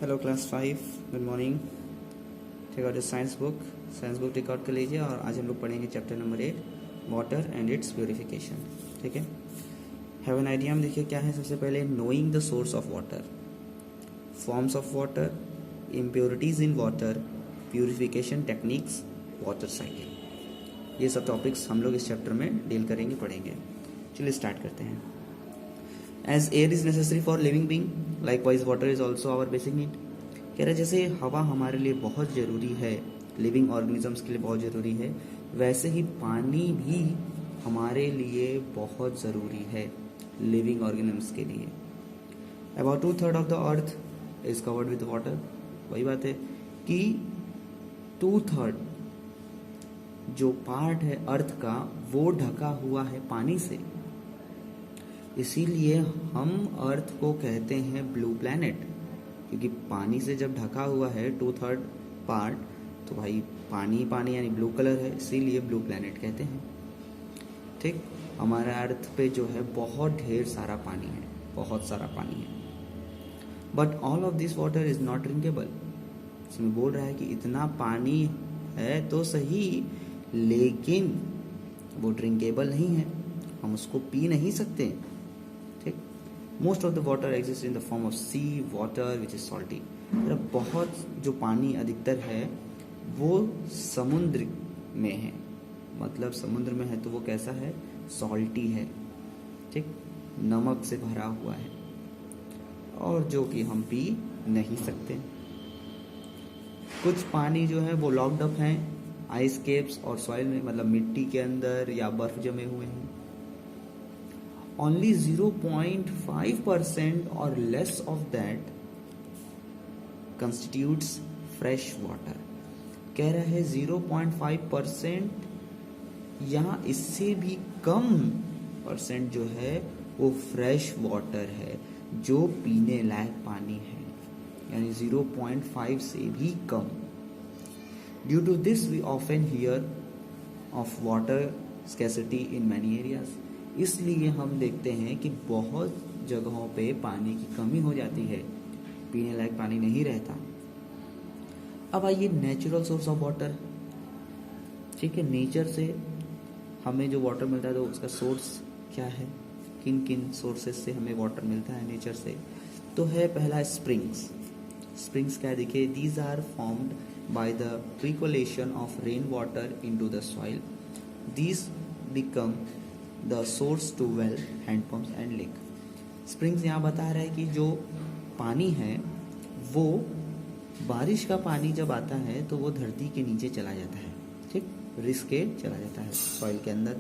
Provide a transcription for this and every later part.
Hello class 5, good morning. Take out science book take out कर लीजिए और आज हम लोग पढ़ेंगे chapter number 8, water and its purification. ठीक है, हैव एन आइडिया में देखिए क्या है। सबसे पहले knowing the source of water, forms of water, impurities in water, purification techniques, water cycle. ये सब टॉपिक्स हम लोग इस चैप्टर में डील करेंगे, पढ़ेंगे। चलिए स्टार्ट करते हैं। As air is necessary for living being, likewise water is also our basic need। कह रहे जैसे हवा हमारे लिए बहुत ज़रूरी है, लिविंग ऑर्गेनिजम्स के लिए बहुत ज़रूरी है, वैसे ही पानी भी हमारे लिए बहुत ज़रूरी है, लिविंग ऑर्गेनिजम्स के लिए। About 2/3 of the earth is covered with water. वही बात है कि 2/3 जो पार्ट है अर्थ का वो ढका हुआ है पानी से, इसीलिए हम अर्थ को कहते हैं ब्लू प्लैनेट, क्योंकि पानी से जब ढका हुआ है 2/3 पार्ट, तो भाई पानी पानी यानी ब्लू कलर है, इसीलिए ब्लू प्लैनेट कहते हैं। ठीक, हमारा अर्थ पे जो है बहुत ढेर सारा पानी है, बहुत सारा पानी है। But all of this water is not drinkable. इसमें बोल रहा है कि इतना पानी है तो सही, लेकिन वो ड्रिंकेबल नहीं है, हम उसको पी नहीं सकते। ठीक, most of the water exist in the form of sea water which is salty. बहुत जो पानी अधिकतर है वो समुद्र में है, मतलब समुद्र में है तो वो कैसा है, सॉल्टी है। ठीक, नमक से भरा हुआ है, और जो कि हम पी नहीं सकते। कुछ पानी जो है वो लॉक्ड अप है आइस केप्स और सॉइल में, मतलब मिट्टी के अंदर या बर्फ जमे हुए हैं। Only 0.5% or less of that constitutes fresh water। कह रहा है 0.5% या इससे भी कम परसेंट जो है वो फ्रेश वाटर है, जो पीने लायक पानी है, यानी 0.5 से भी कम। Due to this we often hear of water scarcity in many areas. इसलिए हम देखते हैं कि बहुत जगहों पे पानी की कमी हो जाती है, पीने लायक पानी नहीं रहता। अब आइए नेचुरल सोर्स ऑफ वाटर। ठीक है, नेचर से हमें जो वाटर मिलता है तो उसका सोर्स क्या है, किन किन सोर्सेस से हमें वाटर मिलता है नेचर से। तो है पहला स्प्रिंग्स। स्प्रिंग्स क्या है देखिए, these are formed by the percolation of rain water into the soil. These become the source to well, handpumps and lake. Springs यहाँ बता रहा है कि जो पानी है वो बारिश का पानी जब आता है तो वो धरती के नीचे चला जाता है, ठीक, रिस के चला जाता है सॉइल के अंदर,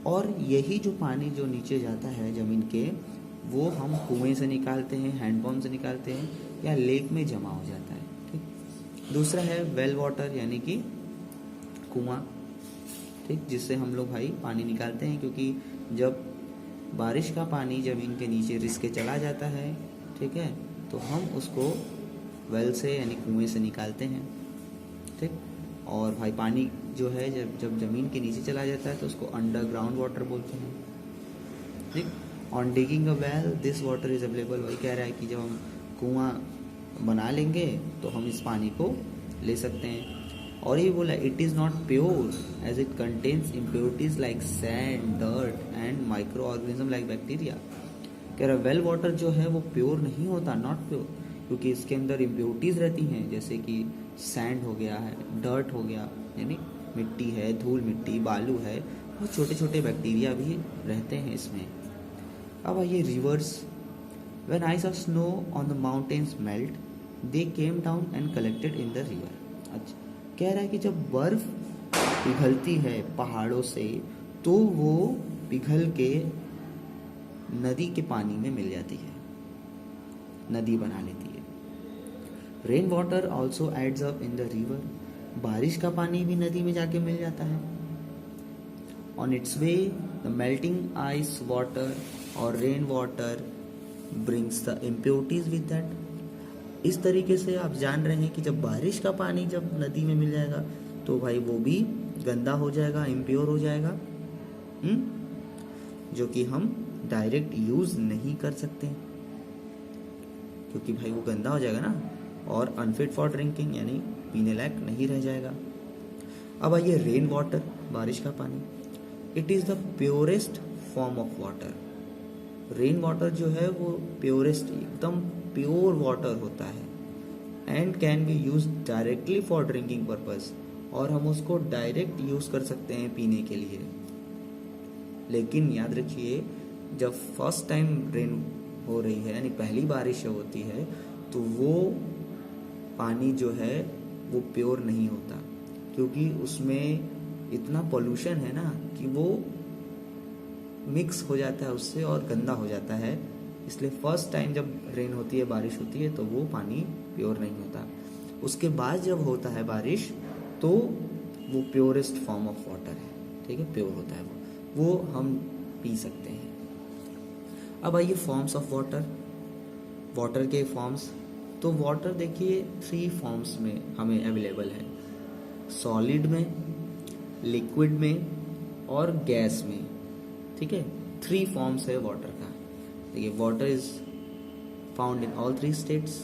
और यही जो पानी जो नीचे जाता है ज़मीन के, वो हम कुएं से निकालते हैं, हैंडपम्प से निकालते हैं, या लेक में जमा हो जाता है। ठीक, दूसरा है वेल वाटर, यानी कि कुआं, ठीक, जिससे हम लोग भाई पानी निकालते हैं, क्योंकि जब बारिश का पानी ज़मीन के नीचे रिस के चला जाता है, ठीक है, तो हम उसको वेल से यानी कुएं से निकालते हैं। ठीक, और भाई पानी जो है जब ज़मीन के नीचे चला जाता है तो उसको अंडरग्राउंड वाटर बोलते हैं। ठीक, on digging a well this water is available. वही कह रहा है कि जब हम कुआं बना लेंगे तो हम इस पानी को ले सकते हैं। और ये बोला it is not pure as it contains impurities like sand, dirt and micro organism like bacteria. कह रहा वेल वाटर जो है वो प्योर नहीं होता, नॉट प्योर, क्योंकि इसके अंदर इम्प्योरिटीज रहती हैं, जैसे कि सैंड हो गया है, डर्ट हो गया यानी मिट्टी है, धूल मिट्टी, बालू है, और छोटे छोटे बैक्टीरिया भी रहते हैं इसमें। अब आइए reverse. When ice of snow on the mountains melt they came down and collected in the river. अच्छा, कह रहा है कि जब बर्फ पिघलती है पहाड़ों से तो वो पिघल के नदी के पानी में मिल जाती है, नदी बना लेती है। Rain water also adds up in the river. बारिश का पानी भी नदी में जाके मिल जाता है। On its way the melting ice water और rain water brings the impurities with that. इस तरीके से आप जान रहे हैं कि जब बारिश का पानी जब नदी में मिल जाएगा तो भाई वो भी गंदा हो जाएगा, इम्प्योर हो जाएगा, जो कि हम डायरेक्ट यूज नहीं कर सकते। क्योंकि भाई वो गंदा हो जाएगा ना, और अनफिट फॉर ड्रिंकिंग यानी पीने लायक नहीं रह जाएगा। अब आइए रेन वाटर, बारिश का पानी। It is the purest form of water. Rain water जो है वो प्योरेस्ट, एकदम प्योर वाटर होता है, and can be use directly for drinking purpose, और हम उसको डायरेक्ट यूज कर सकते हैं पीने के लिए। लेकिन याद रखिए, जब फर्स्ट टाइम रेन हो रही है यानी पहली बारिश होती है, तो वो पानी जो है वो प्योर नहीं होता, क्योंकि उसमें इतना पोल्यूशन है ना कि वो मिक्स हो जाता है उससे और गंदा हो जाता है। इसलिए फर्स्ट टाइम जब रेन होती है, बारिश होती है, तो वो पानी प्योर नहीं होता। उसके बाद जब होता है बारिश, तो वो प्योरेस्ट फॉर्म ऑफ वाटर है, ठीक है, प्योर होता है वो हम पी सकते हैं। अब आइए फॉर्म्स ऑफ वाटर, वाटर के फॉर्म्स। तो वाटर देखिए 3 फॉर्म्स में हमें अवेलेबल है, सॉलिड में, लिक्विड में और गैस में, ठीक है। 3 फॉर्म्स है वाटर का। देखिए water is found in all 3 states,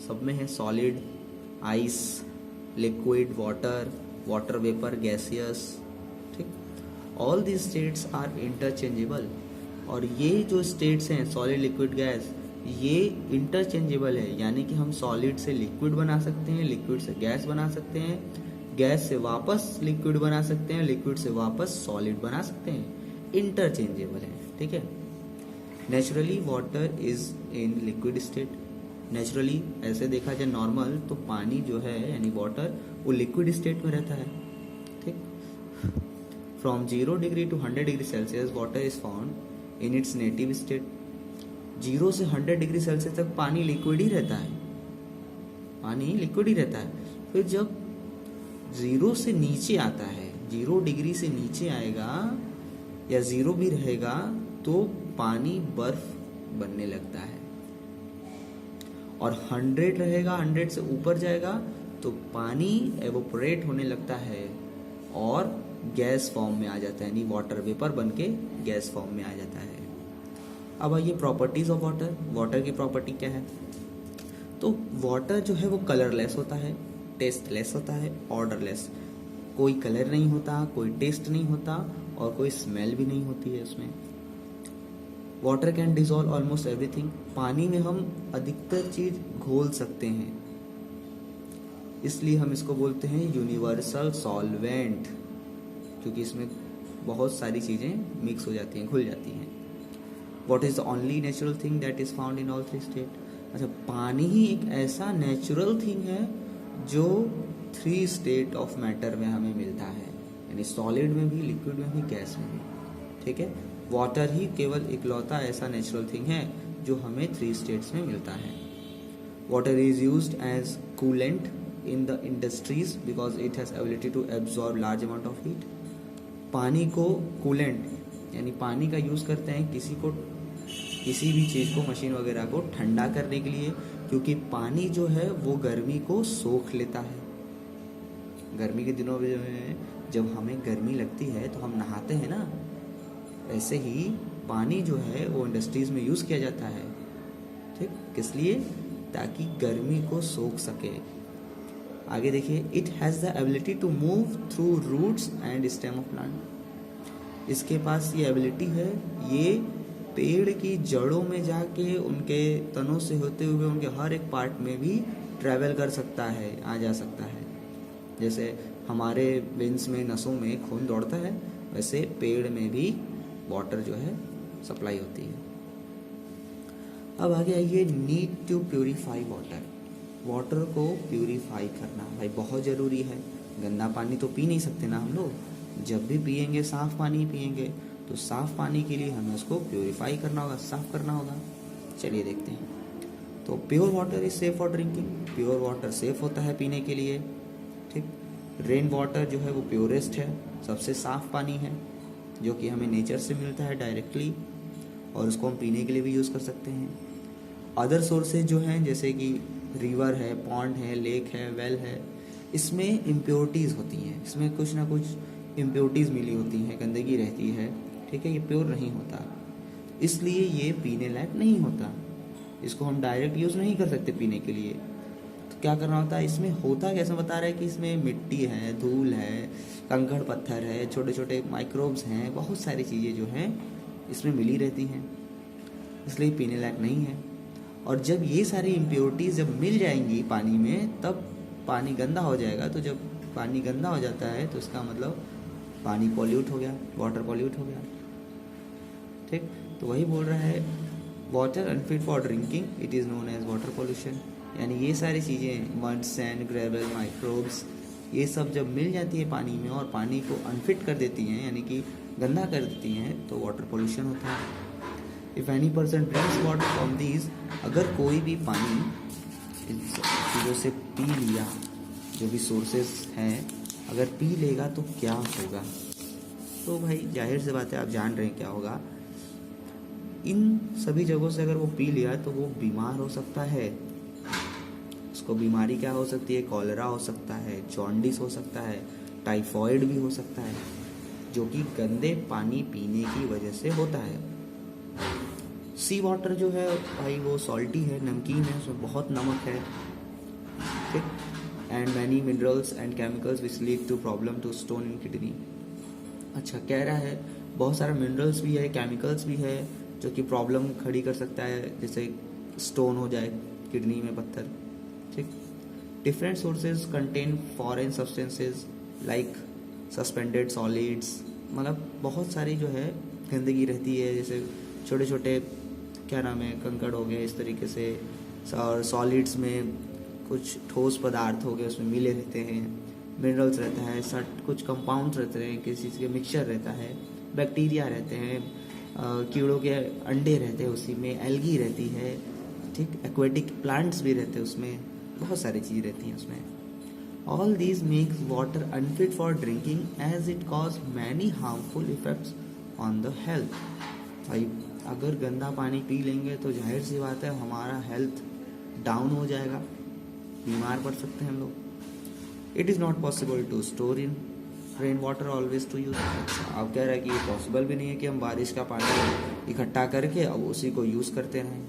सब में है, solid, ice, liquid, water, water vapour, gaseous, ठीक। All these states are interchangeable, और ये जो स्टेट्स हैं सॉलिड, लिक्विड, गैस, ये इंटरचेंजेबल है, यानी कि हम सॉलिड से लिक्विड बना सकते हैं, लिक्विड से गैस बना सकते हैं, गैस से वापस लिक्विड बना सकते हैं, लिक्विड से वापस सॉलिड बना सकते हैं, इंटरचेंजेबल है, ठीक है। Naturally water is in liquid state. Naturally ऐसे देखा जाए नॉर्मल, तो पानी जो है यानी वाटर वो लिक्विड स्टेट में रहता है, ठीक। From 0 degree to 100 degree celsius water is found in its native state. 0 से 100 डिग्री सेल्सियस तक पानी लिक्विड ही रहता है, पानी लिक्विड ही रहता है। फिर जब 0 से नीचे आता है, 0 डिग्री से नीचे आएगा या 0 भी रहेगा, तो पानी बर्फ बनने लगता है, और 100 रहेगा, 100 से ऊपर जाएगा तो पानी एवोपरेट होने लगता है और गैस फॉर्म में आ जाता है, यानी वाटर वेपर बन के गैस फॉर्म में आ जाता है। अब आइए प्रॉपर्टीज ऑफ वाटर। वाटर की प्रॉपर्टी क्या है? तो वाटर जो है वो कलरलेस होता है, टेस्टलेस होता है, ऑर्डरलेस। कोई कलर नहीं होता, कोई टेस्ट नहीं होता और कोई स्मेल भी नहीं होती है उसमें। Water can dissolve almost everything. पानी में हम अधिकतर चीज घोल सकते हैं, इसलिए हम इसको बोलते हैं यूनिवर्सल सॉल्वेंट, क्योंकि इसमें बहुत सारी चीजें मिक्स हो जाती हैं, घुल जाती हैं। What is the only natural thing that is found in all 3 states? अच्छा, पानी ही एक ऐसा नेचुरल थिंग है जो 3 स्टेट ऑफ मैटर में हमें मिलता है, यानी सॉलिड में भी, लिक्विड में भी, गैस में भी, ठीक है। वाटर ही केवल इकलौता ऐसा नेचुरल थिंग है जो हमें 3 स्टेट्स में मिलता है। Water is used as coolant in the industries because it has ability to absorb large amount of heat. पानी को कूलेंट यानी पानी का यूज करते हैं किसी भी चीज को, मशीन वगैरह को ठंडा करने के लिए, क्योंकि पानी जो है वो गर्मी को सोख लेता है। गर्मी के दिनों में जब हमें गर्मी लगती है तो हम नहाते हैं ना, ऐसे ही पानी जो है वो इंडस्ट्रीज में यूज किया जाता है, ठीक, किस लिए? ताकि गर्मी को सोख सके। आगे देखिए, it has the ability to move through roots and stem of plant. इसके पास ये एबिलिटी है, ये पेड़ की जड़ों में जाके उनके तनों से होते हुए उनके हर एक पार्ट में भी ट्रैवल कर सकता है, आ जा सकता है। जैसे हमारे वेन्स में, नसों में खून दौड़ता है, वैसे पेड़ में भी वाटर जो है सप्लाई होती है। अब आगे आइए, need to purify water. Water को प्यूरिफाई करना भाई बहुत ज़रूरी है। गंदा पानी तो पी नहीं सकते ना हम लोग, जब भी पियेंगे साफ पानी पियेंगे, तो साफ पानी के लिए हमें उसको प्यूरिफाई करना होगा, साफ करना होगा। चलिए देखते हैं। तो pure water is safe for drinking. Pure water safe होता है पीने के लिए, ठीक। रेन वाटर जो है वो प्योरेस्ट है, सबसे साफ पानी है जो कि हमें नेचर से मिलता है डायरेक्टली, और उसको हम पीने के लिए भी यूज़ कर सकते हैं। अदर सोर्सेज जो हैं जैसे कि रिवर है, पॉन्ड है, लेक है, वेल है, इसमें इम्प्योरिटीज़ होती हैं, इसमें कुछ ना कुछ इम्प्योरिटीज़ मिली होती हैं, गंदगी रहती है, ठीक है, ये प्योर नहीं होता, इसलिए ये पीने लायक नहीं होता। इसको हम डायरेक्ट यूज़ नहीं कर सकते पीने के लिए। तो क्या करना होता है, इसमें होता कैसे बता रहा है कि इसमें मिट्टी है, धूल है, कंकड़ पत्थर है, छोटे छोटे माइक्रोब्स हैं, बहुत सारी चीज़ें जो हैं इसमें मिली रहती हैं, इसलिए पीने लायक नहीं है। और जब ये सारी इम्प्योरिटीज़ जब मिल जाएंगी पानी में, तब पानी गंदा हो जाएगा। तो जब पानी गंदा हो जाता है तो इसका मतलब पानी पॉल्यूट हो गया, वाटर पॉल्यूट हो गया। ठीक, तो वही बोल रहा है water unfit for drinking it is known as water pollution. यानी ये सारी चीज़ें मड, सैंड, ग्रेवल, माइक्रोब्स, ये सब जब मिल जाती है पानी में और पानी को अनफिट कर देती हैं, यानी कि गंदा कर देती हैं, तो वाटर पोल्यूशन होता है। If any person drinks water from these, अगर कोई भी पानी इन चीज़ों से पी लिया, जो भी सोर्सेस हैं, अगर पी लेगा तो क्या होगा? तो भाई जाहिर सी बात है, आप जान रहे हैं क्या होगा। इन सभी जगहों से अगर वो पी लिया तो वो बीमार हो सकता है। उसको बीमारी क्या हो सकती है? कॉलरा हो सकता है, जॉन्डिस हो सकता है, टाइफॉइड भी हो सकता है, जो कि गंदे पानी पीने की वजह से होता है। सी वाटर जो है भाई वो सॉल्टी है, नमकीन है, उसमें बहुत नमक है। ठीक, and many minerals and chemicals which lead to problem to stone in kidney. अच्छा, कह रहा है बहुत सारा मिनरल्स भी है, केमिकल्स भी है, जो कि प्रॉब्लम खड़ी कर सकता है, जैसे स्टोन हो जाए किडनी में, पत्थर। ठीक, different sources contain foreign substances like suspended solids, मतलब बहुत सारी जो है गंदगी रहती है, जैसे छोटे छोटे क्या नाम है, कंकड़ हो गए इस तरीके से, और सॉलिड्स में कुछ ठोस पदार्थ हो गए उसमें मिले रहते हैं, मिनरल्स रहता है, कुछ कंपाउंड्स रहते हैं, किसी चीज़ के मिक्सचर रहता है, बैक्टीरिया रहते हैं, कीड़ों के अंडे रहते हैं उसी में, एल्गी रहती है, ठीक, एक्वेटिक प्लांट्स भी रहते हैं उसमें, बहुत सारी चीज़ रहती हैं उसमें। All these makes water unfit for drinking as it cause many harmful effects on the health. भाई अगर गंदा पानी पी लेंगे तो जाहिर सी बात है हमारा हेल्थ डाउन हो जाएगा, बीमार पड़ सकते हैं हम लोग। It is not possible to store in rain water always to use. आप कह रहे हैं कि ये पॉसिबल भी नहीं है कि हम बारिश का पानी इकट्ठा करके अब उसी को यूज़ करते रहें।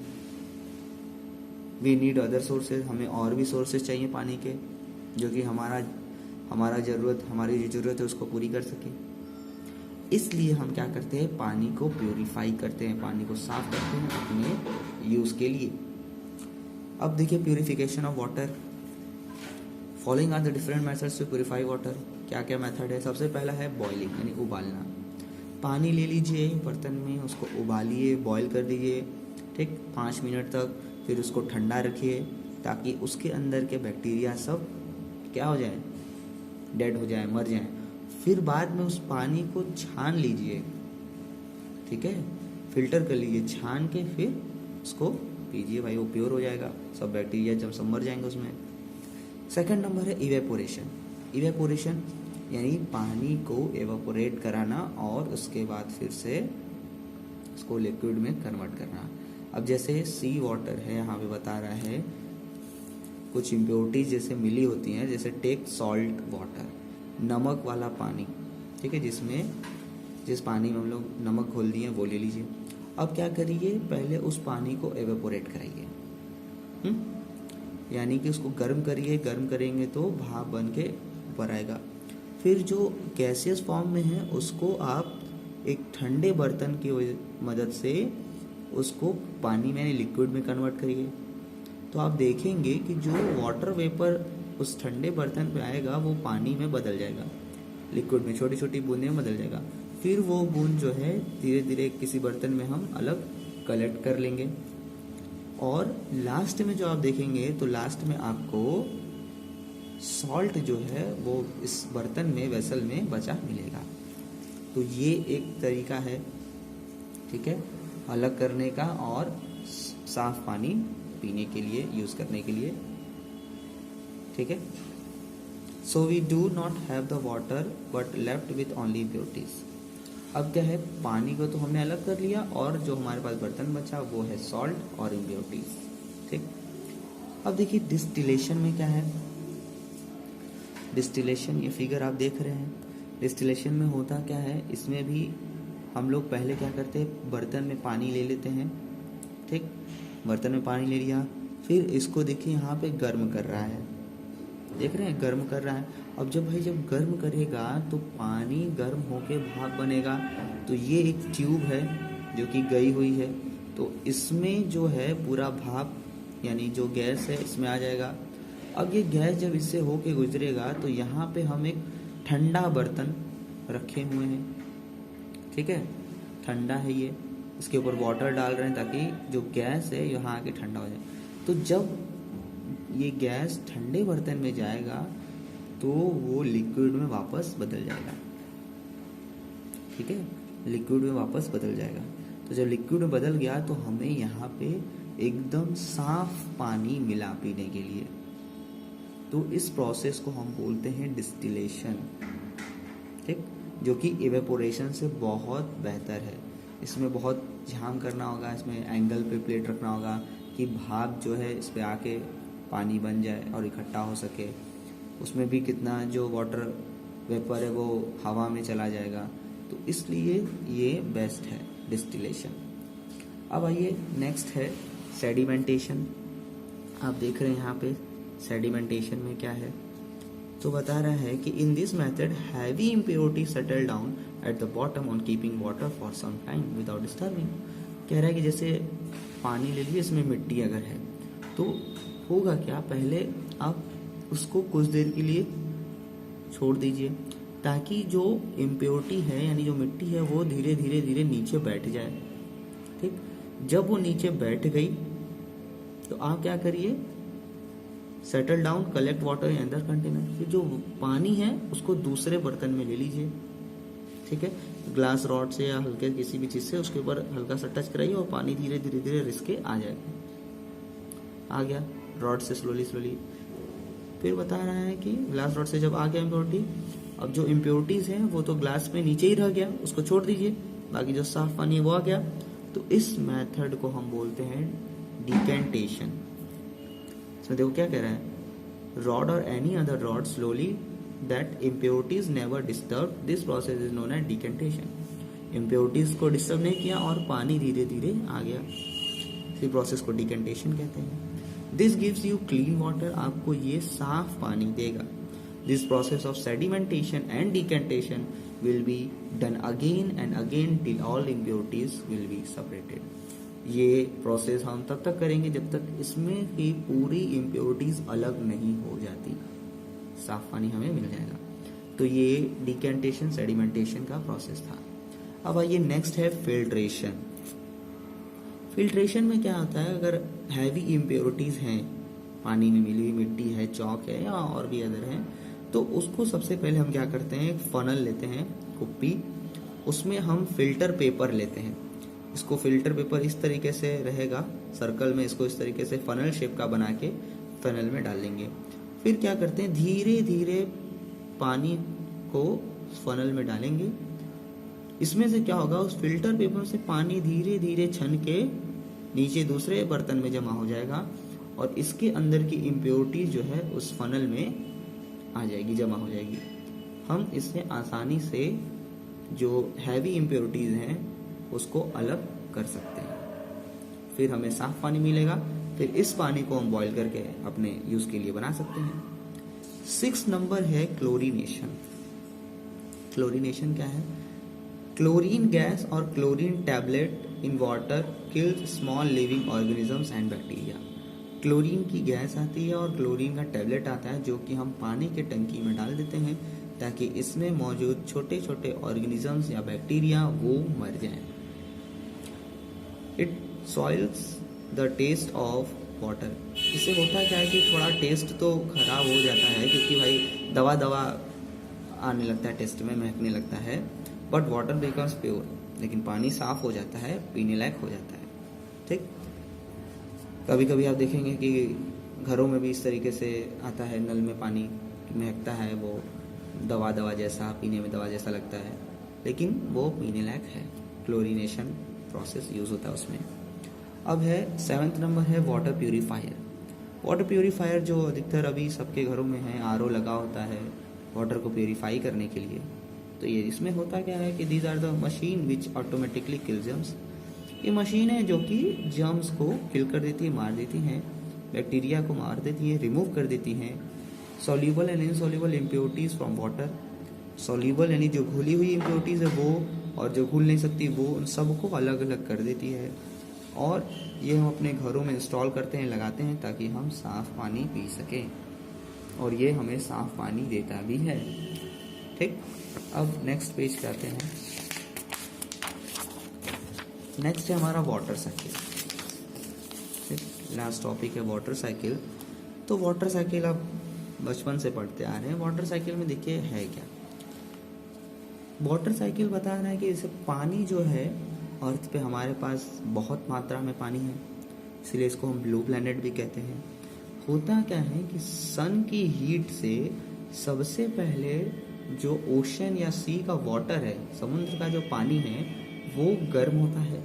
वी नीड अदर सोर्सेज, हमें और भी सोर्सेज चाहिए पानी के, जो कि हमारी जो ज़रूरत है उसको पूरी कर सके। इसलिए हम क्या करते हैं, पानी को प्योरीफाई करते हैं, पानी को साफ करते हैं अपने यूज़ के लिए। अब देखिए purification of water. Following are the different methods to purify water. क्या क्या मेथड है? सबसे पहला है बॉइलिंग, यानी उबालना। पानी ले लीजिए बर्तन में, उसको उबालिए, बॉईल कर दीजिए, ठीक, 5 मिनट तक। फिर उसको ठंडा रखिए ताकि उसके अंदर के बैक्टीरिया सब क्या हो जाए, डेड हो जाए, मर जाए। फिर बाद में उस पानी को छान लीजिए, ठीक है, फिल्टर कर लीजिए, छान के फिर उसको पीजिए भाई, वो प्योर हो जाएगा, सब बैक्टीरिया जब सब मर जाएंगे उसमें। सेकंड नंबर है इवेपोरेशन। इवेपोरेशन यानी पानी को एवापोरेट कराना और उसके बाद फिर से उसको लिक्विड में कन्वर्ट करना। अब जैसे सी वाटर है, यहाँ पे बता रहा है कुछ इम्प्योरिटीज जैसे मिली होती हैं, जैसे टेक सॉल्ट वाटर, नमक वाला पानी, ठीक है, जिस पानी में हम लोग नमक घोल दिए वो ले लीजिए। अब क्या करिए, पहले उस पानी को एवेपोरेट कराइए, यानी कि उसको गर्म करिए, गर्म करेंगे तो भाप बन के ऊपर आएगा। फिर जो गैसियस फॉर्म में है उसको आप एक ठंडे बर्तन की मदद से उसको पानी में, लिक्विड में कन्वर्ट करिए। तो आप देखेंगे कि जो वाटर वेपर उस ठंडे बर्तन पे आएगा वो पानी में बदल जाएगा, लिक्विड में छोटी छोटी बूंदें में बदल जाएगा। फिर वो बूंद जो है धीरे धीरे किसी बर्तन में हम अलग कलेक्ट कर लेंगे, और लास्ट में जो आप देखेंगे तो लास्ट में आपको सॉल्ट जो है वो इस बर्तन में, वेसल में बचा मिलेगा। तो ये एक तरीका है, ठीक है, अलग करने का और साफ पानी पीने के लिए, यूज़ करने के लिए, ठीक है। So we do not have the water but left with only impurities. अब क्या है, पानी को तो हमने अलग कर लिया और जो हमारे पास बर्तन बचा वो है सॉल्ट और इम्प्योरिटीज, ठीक। अब देखिए डिस्टिलेशन में क्या है। डिस्टिलेशन, ये फिगर आप देख रहे हैं, डिस्टिलेशन में होता क्या है, इसमें भी हम लोग पहले क्या करते हैं, बर्तन में पानी ले लेते हैं, ठीक, बर्तन में पानी ले लिया, फिर इसको देखिए यहाँ पे गर्म कर रहा है, देख रहे हैं गर्म कर रहा है। अब जब गर्म करेगा तो पानी गर्म होके भाप बनेगा। तो ये एक ट्यूब है जो कि गई हुई है, तो इसमें जो है पूरा भाप यानी जो गैस है इसमें आ जाएगा। अब ये गैस जब इससे होके गुजरेगा तो यहाँ पे हम एक ठंडा बर्तन रखे हुए हैं, ठीक है, ठंडा है ये, इसके ऊपर वाटर डाल रहे हैं ताकि जो गैस है यहाँ आके ठंडा हो जाए। तो जब ये गैस ठंडे बर्तन में जाएगा तो वो लिक्विड में वापस बदल जाएगा, ठीक है, लिक्विड में वापस बदल जाएगा। तो जब लिक्विड में बदल गया तो हमें यहाँ पे एकदम साफ पानी मिला पीने के लिए। तो इस प्रोसेस को हम बोलते हैं डिस्टिलेशन, ठीक, जो कि इवेपोरेशन से बहुत बेहतर है। इसमें बहुत ध्यान करना होगा, इसमें एंगल पे प्लेट रखना होगा कि भाप जो है इस पे आके पानी बन जाए और इकट्ठा हो सके। उसमें भी कितना जो वाटर वेपर है वो हवा में चला जाएगा, तो इसलिए ये बेस्ट है डिस्टिलेशन। अब आइए नेक्स्ट है सेडिमेंटेशन। आप देख रहे हैं यहाँ पे सेडिमेंटेशन में क्या है, तो बता रहा है कि in this method heavy impurity settle down at the bottom on keeping water for some time without disturbing. कह रहा है कि जैसे पानी ले लिए, इसमें मिट्टी अगर है तो होगा क्या, पहले आप उसको कुछ देर के लिए छोड़ दीजिए ताकि जो इम्प्योरिटी है यानी जो मिट्टी है वो धीरे धीरे धीरे नीचे बैठ जाए, ठीक। जब वो नीचे बैठ गई तो आप क्या करिए, settle down, collect water in other container. जो पानी है उसको दूसरे बर्तन में ले लीजिए, ठीक है, ग्लास रॉड से या हल्के किसी भी चीज से उसके ऊपर हल्का सा टच कराइए और पानी धीरे धीरे धीरे रिस के आ जाएगा। आ गया रॉड से स्लोली स्लोली। फिर बता रहा है कि ग्लास रॉड से जब आ गया इम्प्योरिटी, अब जो इम्प्योरिटीज है वो तो ग्लास में नीचे ही रह गया, उसको छोड़ दीजिए, बाकी जो साफ पानी है वो आ गया। तो इस मेथड को हम बोलते हैं डिकेंटेशन। इसमें देखो क्या कह रहा है, रॉड और any other rod slowly that impurities never disturb, this process is known as decantation. Impurities को डिस्टर्ब नहीं किया और पानी धीरे धीरे आ गया, इसी प्रोसेस को डिकेंटेशन कहते हैं। This gives you clean water, आपको ये साफ पानी देगा। This process of sedimentation and decantation will be done again and again till all impurities will be separated. ये प्रोसेस हम तब तक करेंगे जब तक इसमें की पूरी इम्प्योरिटीज अलग नहीं हो जाती, साफ पानी हमें मिल जाएगा। तो ये डिकेंटेशन सेडिमेंटेशन का प्रोसेस था। अब आइए नेक्स्ट है फिल्ट्रेशन। फिल्ट्रेशन में क्या होता है, अगर हैवी इम्प्योरिटीज हैं, पानी में मिली हुई मिट्टी है, चौक है या और भी अदर है, तो उसको सबसे पहले हम क्या करते हैं, एक फनल लेते हैं, कुप्पी, उसमें हम फिल्टर पेपर लेते हैं। इसको फिल्टर पेपर इस तरीके से रहेगा सर्कल में, इसको इस तरीके से फनल शेप का बना के फनल में डालेंगे। फिर क्या करते हैं, धीरे धीरे पानी को फनल में डालेंगे। इसमें से क्या होगा, उस फिल्टर पेपर से पानी धीरे धीरे छन के नीचे दूसरे बर्तन में जमा हो जाएगा और इसके अंदर की इम्प्योरिटीज जो है उस फनल में आ जाएगी, जमा हो जाएगी। हम इससे आसानी से जो हैवी इम्प्योरिटीज हैं उसको अलग कर सकते हैं। फिर हमें साफ पानी मिलेगा, फिर इस पानी को हम बॉईल करके अपने यूज के लिए बना सकते हैं। 6 नंबर है क्लोरीनेशन। क्लोरीनेशन क्या है, क्लोरीन गैस और chlorine tablet in water kills small living organisms and bacteria. Chlorine की गैस आती है और क्लोरीन का टैबलेट आता है जो कि हम पानी के टंकी में डाल देते हैं ताकि इसमें मौजूद छोटे छोटे ऑर्गेनिजम्स या बैक्टीरिया वो मर जाएं। It soils the taste of water. इससे होता क्या है कि थोड़ा टेस्ट तो खराब हो जाता है क्योंकि भाई दवा दवा आने लगता है, टेस्ट में महकने लगता है, बट वाटर बिकम्स प्योर, लेकिन पानी साफ हो जाता है, पीने लायक हो जाता है, ठीक। कभी कभी आप देखेंगे कि घरों में भी इस तरीके से आता है, नल में पानी महकता है, वो दवा दवा जैसा, पीने में दवा जैसा लगता है, लेकिन वो पीने लायक है। क्लोरीनेशन प्रोसेस यूज होता है उसमें। अब है 7th नंबर है वाटर प्यूरीफायर। वाटर प्यूरीफायर जो अधिकतर अभी सबके घरों में है, आरओ लगा होता है वाटर को प्यूरीफाई करने के लिए। तो ये इसमें होता क्या है कि these are the machine which automatically kill germs. ये मशीन है जो कि जर्म्स को किल कर देती है, मार देती हैं, बैक्टीरिया को मार देती है, रिमूव कर देती हैं। Soluble and insoluble impurities from water, soluble यानी जो घुली हुई इम्प्योरिटीज है वो, और जो घुल नहीं सकती वो, उन सबको अलग अलग कर देती है। और ये हम अपने घरों में इंस्टॉल करते हैं, लगाते हैं, ताकि हम साफ पानी पी सकें, और ये हमें साफ पानी देता भी है। ठीक, अब नेक्स्ट पेज पे आते हैं। नेक्स्ट है हमारा वाटर साइकिल। लास्ट टॉपिक है वाटर साइकिल। तो वाटर साइकिल आप बचपन से पढ़ते आ रहे हैं। वाटर साइकिल में देखिए है क्या, वाटर साइकिल बता रहा है कि जैसे पानी जो है अर्थ पे हमारे पास बहुत मात्रा में पानी है, इसलिए इसको हम ब्लू प्लैनेट भी कहते हैं। होता क्या है कि सन की हीट से सबसे पहले जो ओशन या सी का वाटर है, समुद्र का जो पानी है, वो गर्म होता है,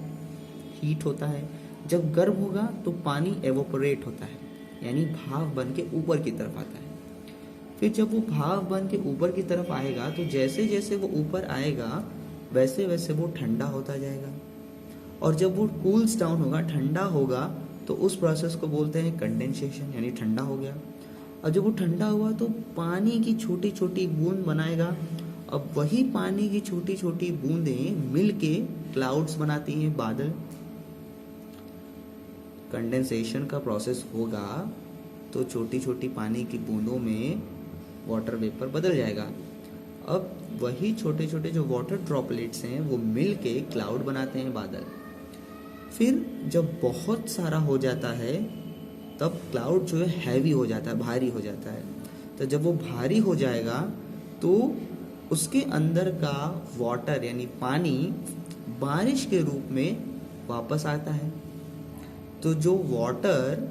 हीट होता है। जब गर्म होगा तो पानी एवोपरेट होता है, यानी भाप बन के ऊपर की तरफ आता है। फिर जब वो भाप बन के ऊपर की तरफ आएगा तो जैसे जैसे वो ऊपर आएगा वैसे वैसे वो ठंडा होता जाएगा, और जब वो कूल्स डाउन होगा, ठंडा होगा, तो उस प्रोसेस को बोलते हैं कंडेंसेशन, यानी ठंडा हो गया। और जब वो ठंडा हुआ तो पानी की छोटी छोटी बूंद बनाएगा। अब वही पानी की छोटी छोटी बूंदें मिलके क्लाउड्स बनाती हैं, बादल। कंडेंसेशन का प्रोसेस होगा तो छोटी छोटी पानी की बूंदों में वाटर वेपर बदल जाएगा। अब वही छोटे छोटे जो वाटर ड्रॉपलेट्स हैं वो मिल के क्लाउड बनाते हैं, बादल। फिर जब बहुत सारा हो जाता है तब क्लाउड जो है हैवी हो जाता है, भारी हो जाता है। तो जब वो भारी हो जाएगा तो उसके अंदर का वाटर यानी पानी बारिश के रूप में वापस आता है। तो जो वाटर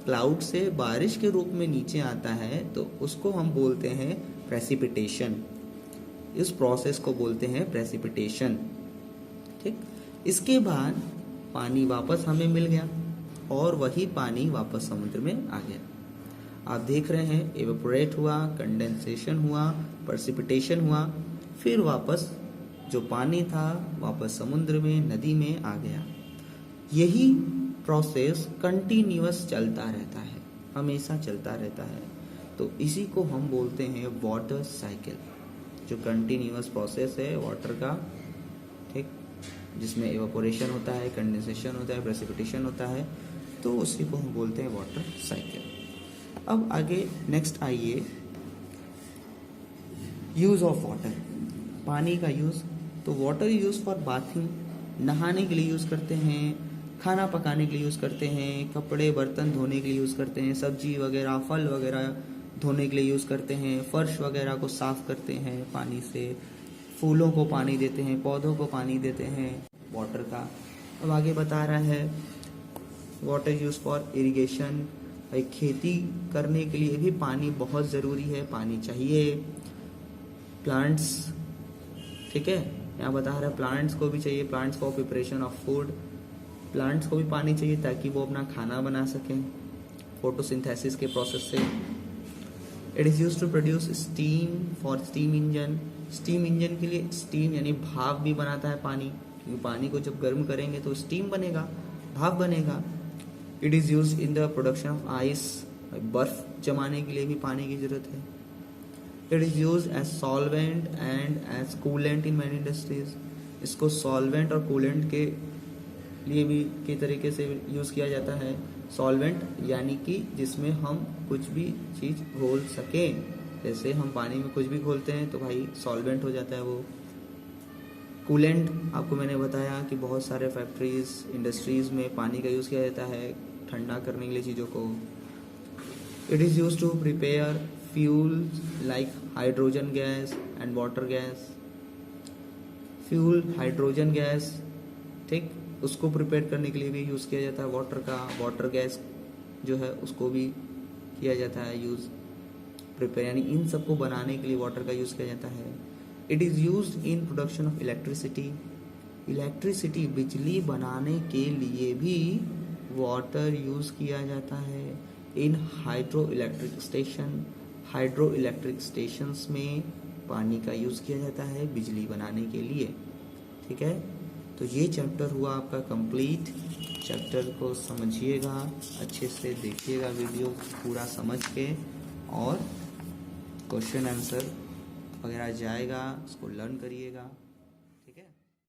क्लाउड से बारिश के रूप में नीचे आता है तो उसको हम बोलते हैं प्रेसिपिटेशन। इस प्रोसेस को बोलते हैं प्रेसिपिटेशन। ठीक, इसके बाद पानी वापस हमें मिल गया और वही पानी वापस समुद्र में आ गया। आप देख रहे हैं एवेपोरेट हुआ, कंडेंसेशन हुआ, प्रेसिपिटेशन हुआ, फिर वापस जो पानी था वापस समुद्र में, नदी में आ गया। यही प्रोसेस कंटिन्यूअस चलता रहता है, हमेशा चलता रहता है। तो इसी को हम बोलते हैं वाटर साइकिल, जो कंटिन्यूअस प्रोसेस है वाटर का। ठीक, जिसमें एवापोरेशन होता है, कंडेंसेशन होता है, प्रेसिपिटेशन होता है, तो उसी को हम बोलते हैं वाटर साइकिल। अब आगे नेक्स्ट आइए, यूज ऑफ वाटर, पानी का यूज। तो वाटर यूज फॉर बाथिंग, नहाने के लिए यूज करते हैं, खाना पकाने के लिए यूज करते हैं, कपड़े बर्तन धोने के लिए यूज करते हैं, सब्जी वगैरह फल वगैरह धोने के लिए यूज करते हैं, फर्श वगैरह को साफ करते हैं पानी से, फूलों को पानी देते हैं, पौधों को पानी देते हैं वाटर का। अब आगे बता रहा है वाटर यूज फॉर इरिगेशन, भाई खेती करने के लिए भी पानी बहुत ज़रूरी है, पानी चाहिए। प्लांट्स, ठीक है, यहाँ बता रहा है प्लांट्स को भी चाहिए, plants for preparation of food, plants को भी पानी चाहिए ताकि वो अपना खाना बना सकें फोटोसिंथेसिस के प्रोसेस से। It is use to produce steam for steam engine, steam engine के लिए स्टीम यानी भाप भी बनाता है पानी, क्योंकि पानी को जब गर्म करेंगे तो स्टीम बनेगा, भाप बनेगा। It is use in the production of ice, बर्फ जमाने के लिए भी पानी की जरूरत है। It is use as solvent and as coolant in many industries, इसको सॉल्वेंट और कूलेंट के लिए भी के तरीके से यूज़ किया जाता है। सॉल्वेंट यानी कि जिसमें हम कुछ भी चीज़ घोल सकें, जैसे हम पानी में कुछ भी घोलते हैं तो भाई सॉल्वेंट हो जाता है वो। कूलेंट आपको मैंने बताया कि बहुत सारे फैक्ट्रीज इंडस्ट्रीज़ में पानी का यूज़ किया जाता है ठंडा करने के लिए चीज़ों को। It is use to prepare fuel like hydrogen gas and water gas. Fuel hydrogen gas, ठीक, उसको प्रिपेयर करने के लिए भी यूज़ किया जाता है वाटर का। वाटर गैस जो है उसको भी किया जाता है यूज़, प्रिपेयर यानी इन सबको बनाने के लिए वाटर का यूज़ किया जाता है। It is used in production of electricity, electricity बिजली बनाने के लिए भी वाटर यूज़ किया जाता है। इन hydro electric station, hydro electric stations में पानी का यूज़ किया जाता है बिजली बनाने के लिए। ठीक है, तो ये चैप्टर हुआ आपका कंप्लीट। चैप्टर को समझिएगा, अच्छे से देखिएगा वीडियो पूरा समझ के, और क्वेश्चन आंसर वगैरह जाएगा, उसको लर्न करिएगा।